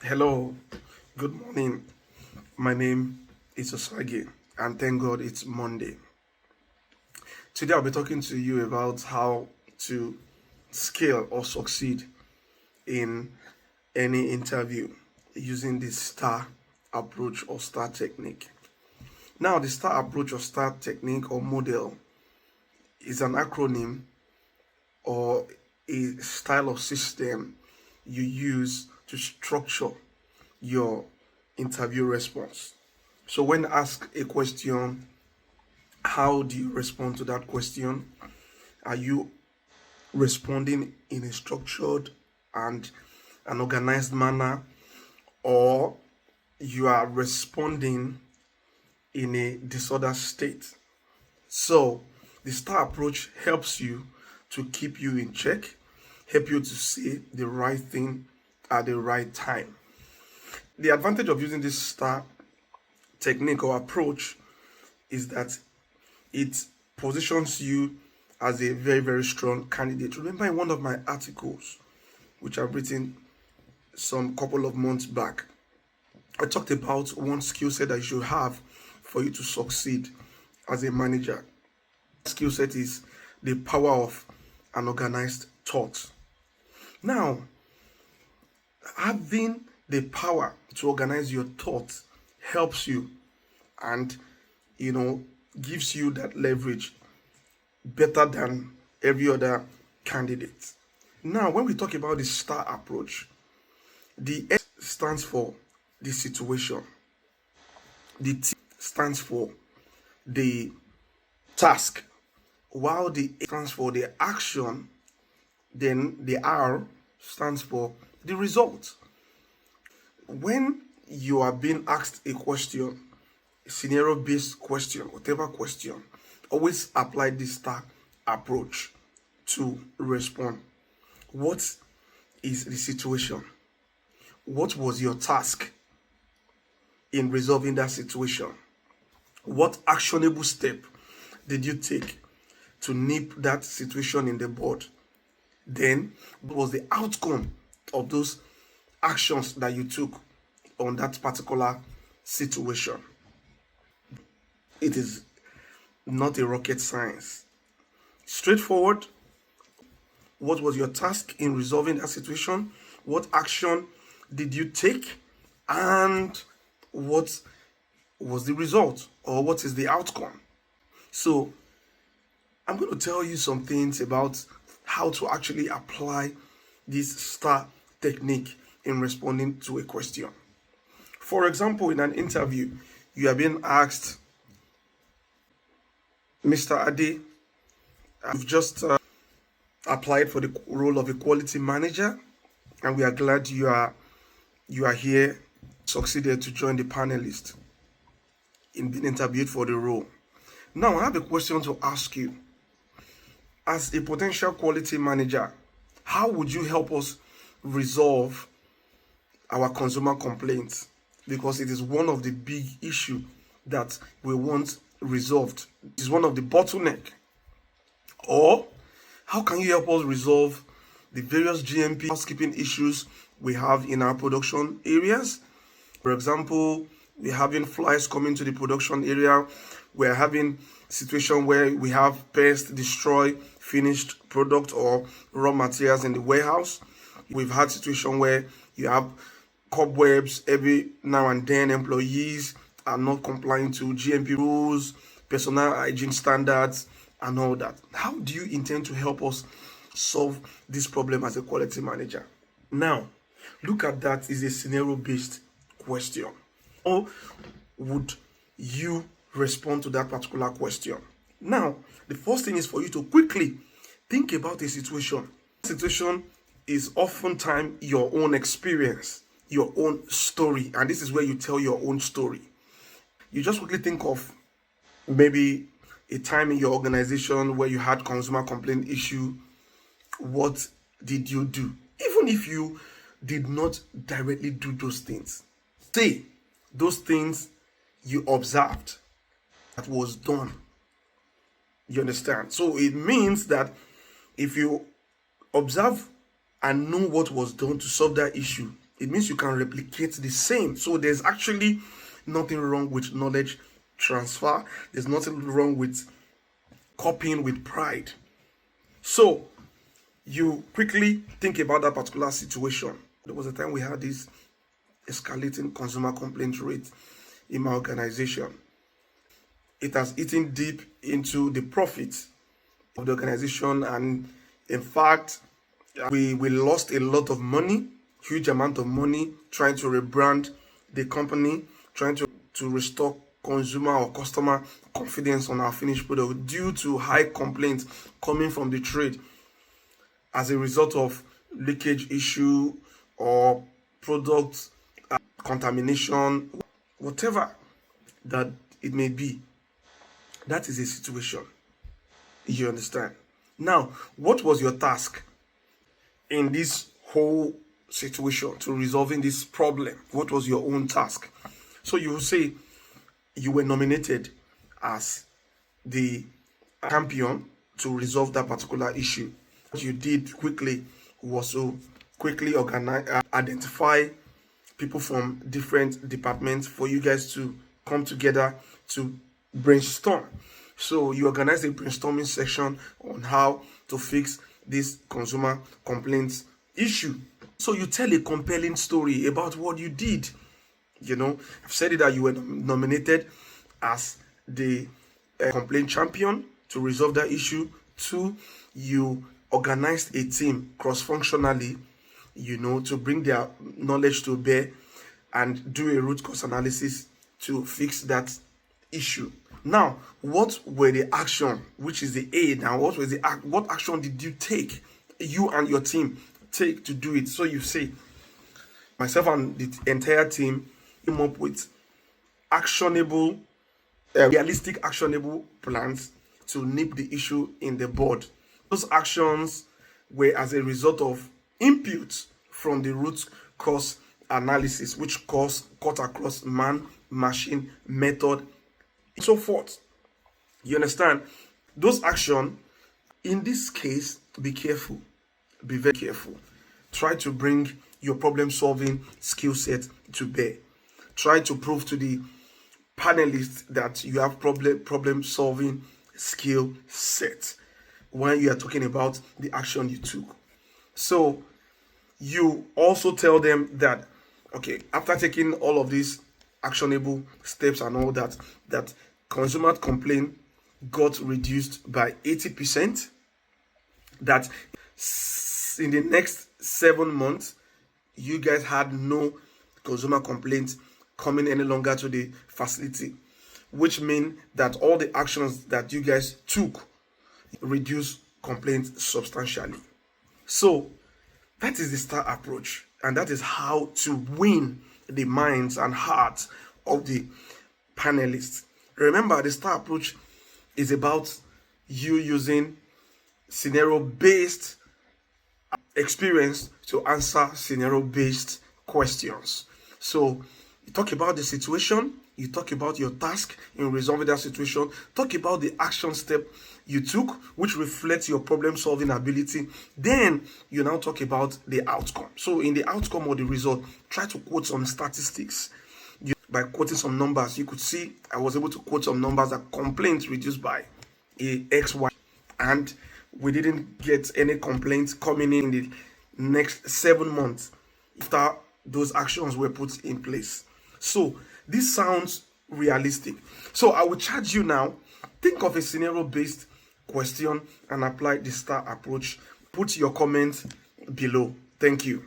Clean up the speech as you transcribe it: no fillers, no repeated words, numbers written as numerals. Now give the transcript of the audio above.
Hello, good morning. My name is Osage, and thank God it's Monday. Today I'll be talking to you about how to scale or succeed in any interview using the STAR approach or STAR technique. Now, the STAR approach or STAR technique or model is an acronym or a style of system you use to structure your interview response. So when asked a question, how do you respond to that question? Are you responding in a structured and an organized manner, or you are responding in a disordered state? So the STAR approach helps you to keep you in check, help you to say the right thing at the right time. The advantage of using this STAR technique or approach is that it positions you as a very, very strong candidate. Remember, in one of my articles, which I've written some couple of months back, I talked about one skill set that you should have for you to succeed as a manager. Skill set is the power of an organized thought. Now, having the power to organize your thoughts helps you and gives you that leverage better than every other candidate. Now, when we talk about the STAR approach, the S stands for the situation, the T stands for the task, while the A stands for the action, then the R stands for the result. When you are being asked a question, a scenario based question, whatever question, always apply this STAR approach to respond. What is the situation? What was your task in resolving that situation? What actionable step did you take to nip that situation in the bud? Then, what was the outcome of those actions that you took on that particular situation? It is not a rocket science. Straightforward. What was your task in resolving that situation? What action did you take? And what was the result, or what is the outcome? So, I'm going to tell you some things about how to actually apply this STAR technique in responding to a question. For example, in an interview, you are being asked, Mr. Ade, you've just applied for the role of a quality manager, and we are glad you are here, succeeded to join the panelists in being interviewed for the role. Now, I have a question to ask you. As a potential quality manager, how would you help us resolve our consumer complaints? Because it is one of the big issues that we want resolved. It is one of the bottleneck. Or how can you help us resolve the various GMP housekeeping issues we have in our production areas? For example, we're having flies coming to the production area. We're having situation where we have pests destroy finished product or raw materials in the warehouse. We've had situation where you have cobwebs every now and then. Employees are not complying to GMP rules, personal hygiene standards, and all that. How do you intend to help us solve this problem as a quality manager? Now, look at that is a scenario-based question. How would you respond to that particular question? Now, the first thing is for you to quickly think about a situation. Situation is oftentimes your own experience, your own story, and this is where you tell your own story. You just quickly think of maybe a time in your organization where you had consumer complaint issue. What did you do? Even if you did not directly do those things, say those things you observed that was done. You understand? So it means that if you observe and know what was done to solve that issue, it means you can replicate the same. So there's actually nothing wrong with knowledge transfer. There's nothing wrong with copying with pride. So you quickly think about that particular situation. There was a time we had this escalating consumer complaint rate in my organization. It has eaten deep into the profits of the organization, and in fact, we lost a lot of money, huge amount of money, trying to rebrand the company, trying to restore consumer or customer confidence on our finished product due to high complaints coming from the trade as a result of leakage issue or product contamination, whatever that it may be. That is a situation. You understand? Now, what was your task in this whole situation to resolving this problem? What was your own task? So you will say you were nominated as the champion to resolve that particular issue. What you did quickly was to quickly identify people from different departments for you guys to come together to brainstorm. So you organize a brainstorming session on how to fix this consumer complaints issue. So you tell a compelling story about what you did. I've said it that you were nominated as the complaint champion to resolve that issue. 2, you organized a team cross-functionally, to bring their knowledge to bear and do a root cause analysis to fix that issue. Now, what were the action, which is the A now, what action did you take, you and your team take to do it? So you say, myself and the entire team came up with actionable, realistic actionable plans to nip the issue in the bud. Those actions were as a result of inputs from the root cause analysis, which cut across man, machine, method, and so forth. You understand? Those actions, in this case, be careful. Be very careful. Try to bring your problem-solving skill set to bear. Try to prove to the panelists that you have problem-solving skill set when you are talking about the action you took. So you also tell them that, okay, after taking all of these actionable steps and all that consumer complaint got reduced by 80%, that in the next 7 months, you guys had no consumer complaints coming any longer to the facility, which means that all the actions that you guys took reduced complaints substantially. So that is the STAR approach, and that is how to win the minds and hearts of the panelists. Remember, the STAR approach is about you using scenario-based experience to answer scenario-based questions. So you talk about the situation, you talk about your task in resolving that situation, talk about the action step you took, which reflects your problem-solving ability. Then you now talk about the outcome. So in the outcome or the result, try to quote some statistics. By quoting some numbers, you could see I was able to quote some numbers that complaints reduced by a XY, and we didn't get any complaints coming in the next 7 months after those actions were put in place. So this sounds realistic. So I will charge you now, think of a scenario-based question and apply the STAR approach. Put your comments below. Thank you.